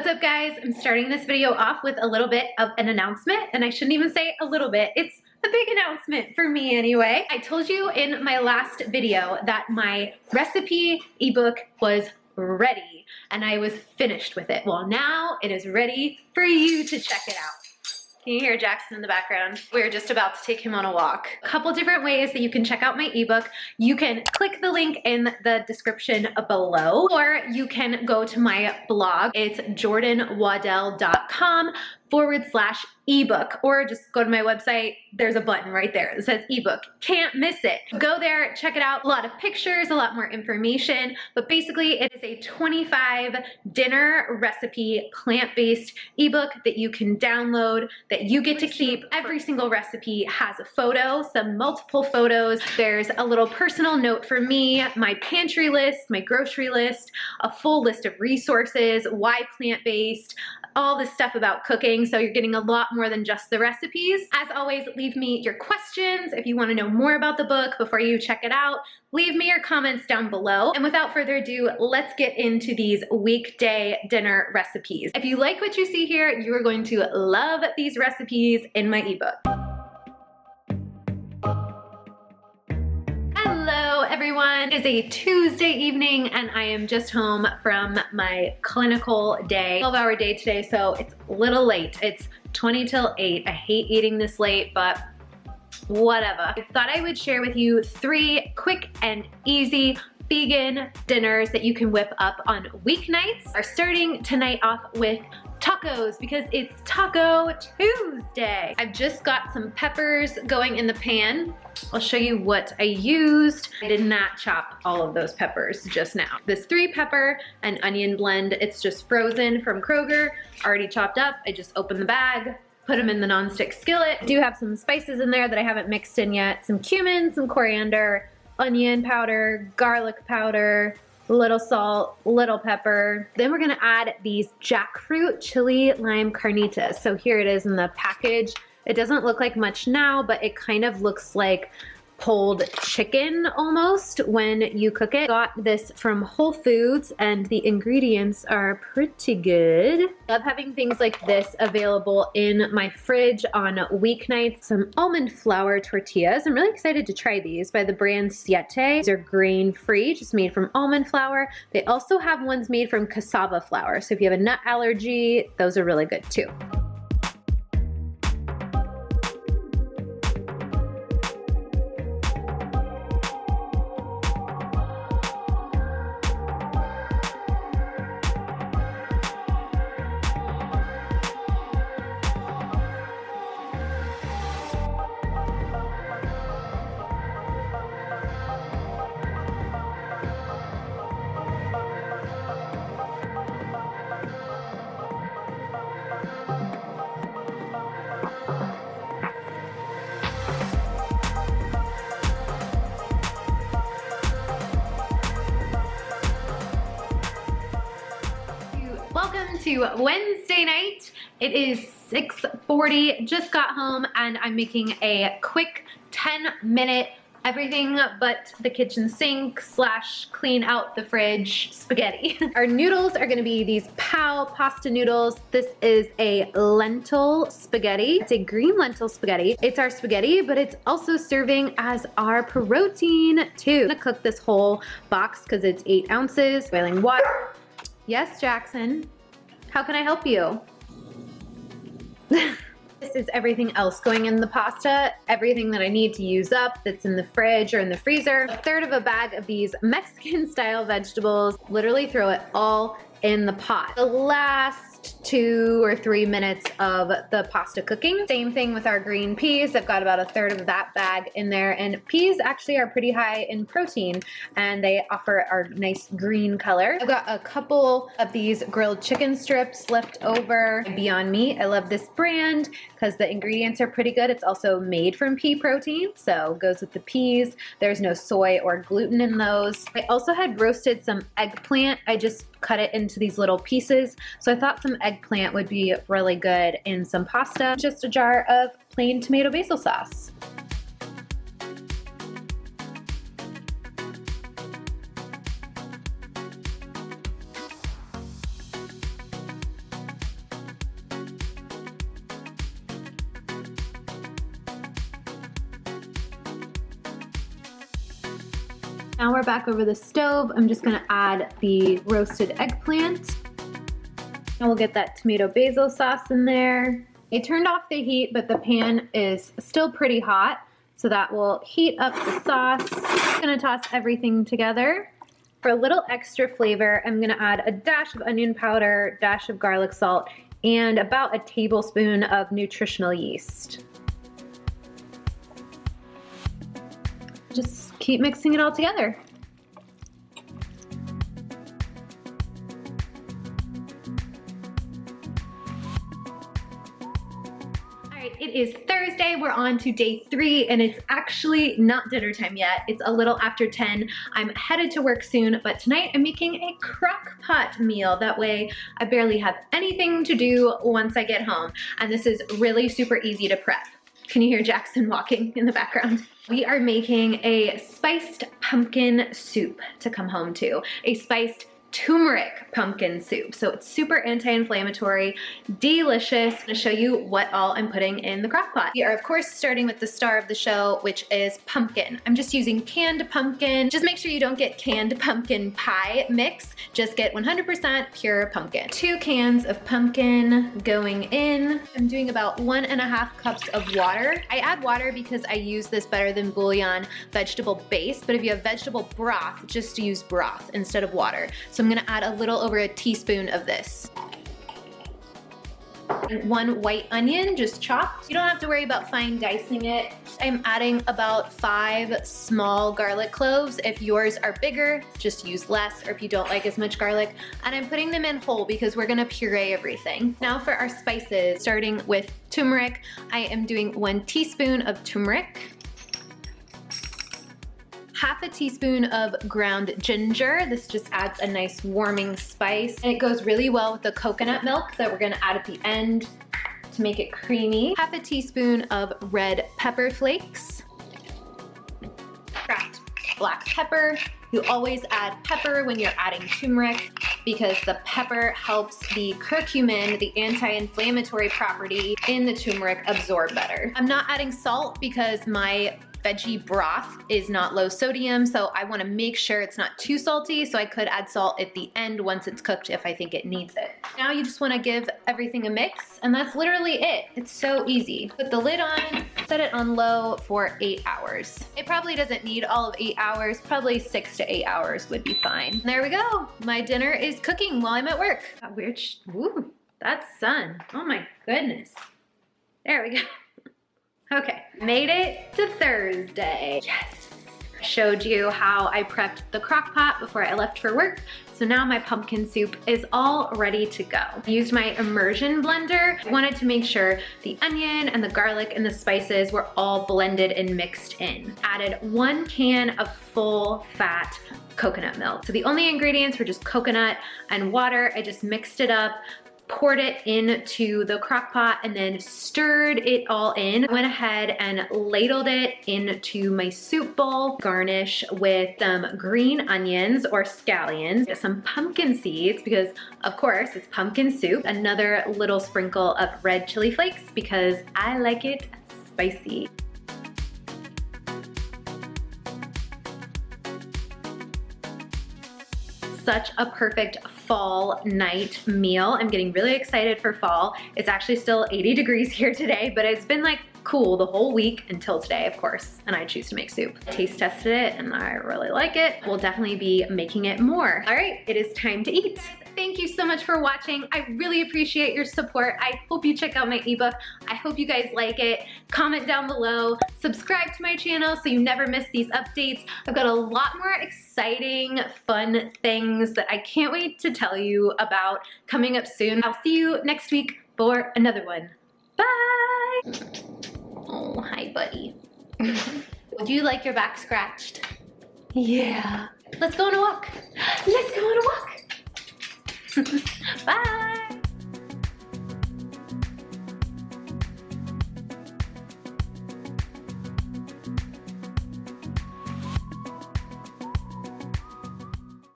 up, guys? I'm starting this video off with a little bit of an announcement, and I shouldn't even say a little bit. It's a big announcement for me anyway. I told you in my last video that my recipe ebook was ready and I was finished with it. Well, now it is ready for you to check it out. Can you hear Jackson in the background? We're just about to take him on a walk. A couple different ways that you can check out my ebook. You can click the link in the description below, or you can go to my blog. It's jordanwaddell.com/ebook, or just go to my website. There's a button right there that says ebook. Can't miss it. Go there, check it out. A lot of pictures, a lot more information, but basically it is a 25 dinner recipe plant-based ebook that you can download, that you get to keep. Every single recipe has a photo, some multiple photos. There's a little personal note for me, my pantry list, my grocery list, a full list of resources, why plant-based, all this stuff about cooking. So you're getting a lot more than just the recipes. As always, leave me your questions. If you want to know more about the book before you check it out, leave me your comments down below. And without further ado, let's get into these weekday dinner recipes. If you like what you see here, you are going to love these recipes in my ebook. Hello everyone, it is a Tuesday evening and I am just home from my clinical day, 12-hour day today, so it's a little late. It's 20 till 8. I hate eating this late, but whatever. I thought I would share with you 3 quick and easy vegan dinners that you can whip up on weeknights. We're starting tonight off with tacos because it's Taco Tuesday. I've just got some peppers going in the pan. I'll show you what I used. I did not chop all of those peppers just now. This 3-pepper and onion blend, it's just frozen from Kroger, already chopped up. I just opened the bag, put them in the nonstick skillet. I do have some spices in there that I haven't mixed in yet. Some cumin, some coriander, onion powder, garlic powder, little salt, little pepper. Then we're gonna add these jackfruit chili lime carnitas. So here it is in the package. It doesn't look like much now, but it kind of looks like pulled chicken almost when you cook it. Got this from Whole Foods and the ingredients are pretty good. Love having things like this available in my fridge on weeknights. Some almond flour tortillas. I'm really excited to try these by the brand Siete. These are grain-free, just made from almond flour. They also have ones made from cassava flour. So if you have a nut allergy, those are really good too. Welcome to Wednesday night. It is 6:40, just got home and I'm making a quick 10-minute everything but the kitchen sink / clean out the fridge spaghetti. Our noodles are gonna be these POW pasta noodles. This is a lentil spaghetti. It's a green lentil spaghetti. It's our spaghetti, but it's also serving as our protein too. I'm gonna cook this whole box because it's 8 ounces, boiling water. Yes, Jackson. How can I help you? This is everything else going in the pasta, everything that I need to use up that's in the fridge or in the freezer. 1/3 of a bag of these Mexican style vegetables. Literally throw it all in the pot. The last 2 or 3 minutes of the pasta cooking. Same thing with our green peas. I've got about 1/3 of that bag in there, and peas actually are pretty high in protein and they offer our nice green color. I've got a couple of these grilled chicken strips left over. Beyond Meat, I love this brand because the ingredients are pretty good. It's also made from pea protein, so goes with the peas. There's no soy or gluten in those. I also had roasted some eggplant. I just cut it into these little pieces. So I thought some eggplant would be really good in some pasta. Just a jar of plain tomato basil sauce. Now we're back over the stove. I'm just gonna add the roasted eggplant. And we'll get that tomato basil sauce in there. I turned off the heat, but the pan is still pretty hot, so that will heat up the sauce. I'm gonna toss everything together. For a little extra flavor, I'm gonna add a dash of onion powder, dash of garlic salt, and about a tablespoon of nutritional yeast. Just keep mixing it all together. It is Thursday, we're on to day 3, and it's actually not dinner time yet. It's a little after 10. I'm headed to work soon, but tonight I'm making a crock pot meal. That way I barely have anything to do once I get home. And this is really super easy to prep. Can you hear Jackson walking in the background? We are making a spiced pumpkin soup to come home to. A spiced turmeric pumpkin soup. So it's super anti-inflammatory, delicious. I'm gonna show you what all I'm putting in the crock pot. We are of course starting with the star of the show, which is pumpkin. I'm just using canned pumpkin. Just make sure you don't get canned pumpkin pie mix. Just get 100% pure pumpkin. 2 cans of pumpkin going in. I'm doing about 1.5 cups of water. I add water because I use this better than bouillon vegetable base, but if you have vegetable broth, just use broth instead of water. So I'm gonna add a little over a teaspoon of this. And 1 white onion, just chopped. You don't have to worry about fine dicing it. I'm adding about 5 small garlic cloves. If yours are bigger, just use less, or if you don't like as much garlic. And I'm putting them in whole because we're gonna puree everything. Now for our spices, starting with turmeric, I am doing 1 teaspoon of turmeric. 1/2 teaspoon of ground ginger. This just adds a nice warming spice. And it goes really well with the coconut milk that we're gonna add at the end to make it creamy. 1/2 teaspoon of red pepper flakes. Cracked black pepper. You always add pepper when you're adding turmeric because the pepper helps the curcumin, the anti-inflammatory property in the turmeric, absorb better. I'm not adding salt because my veggie broth is not low sodium, so I want to make sure it's not too salty, so I could add salt at the end once it's cooked if I think it needs it. Now you just want to give everything a mix, and that's literally it. It's so easy. Put the lid on, set it on low for 8 hours. It probably doesn't need all of 8 hours, probably 6 to 8 hours would be fine. And there we go. My dinner is cooking while I'm at work. That weird, ooh, that's sun. Oh my goodness. There we go. Okay, made it to Thursday. Yes. Showed you how I prepped the crock pot before I left for work. So now my pumpkin soup is all ready to go. I used my immersion blender. I wanted to make sure the onion and the garlic and the spices were all blended and mixed in. Added 1 can of full fat coconut milk. So the only ingredients were just coconut and water. I just mixed it up, poured it into the crock pot, and then stirred it all in. I went ahead and ladled it into my soup bowl. Garnish with some green onions or scallions, some pumpkin seeds because of course it's pumpkin soup. Another little sprinkle of red chili flakes because I like it spicy. Such a perfect fall night meal. I'm getting really excited for fall. It's actually still 80 degrees here today, but it's been like cool the whole week until today, of course, and I choose to make soup. Taste tested it and I really like it. We'll definitely be making it more. All right, it is time to eat. Thank you so much for watching. I really appreciate your support. I hope you check out my ebook. I hope you guys like it. Comment down below. Subscribe to my channel so you never miss these updates. I've got a lot more exciting, fun things that I can't wait to tell you about coming up soon. I'll see you next week for another one. Bye! Oh, hi, buddy. Would you like your back scratched? Yeah. Let's go on a walk. Let's go on a walk.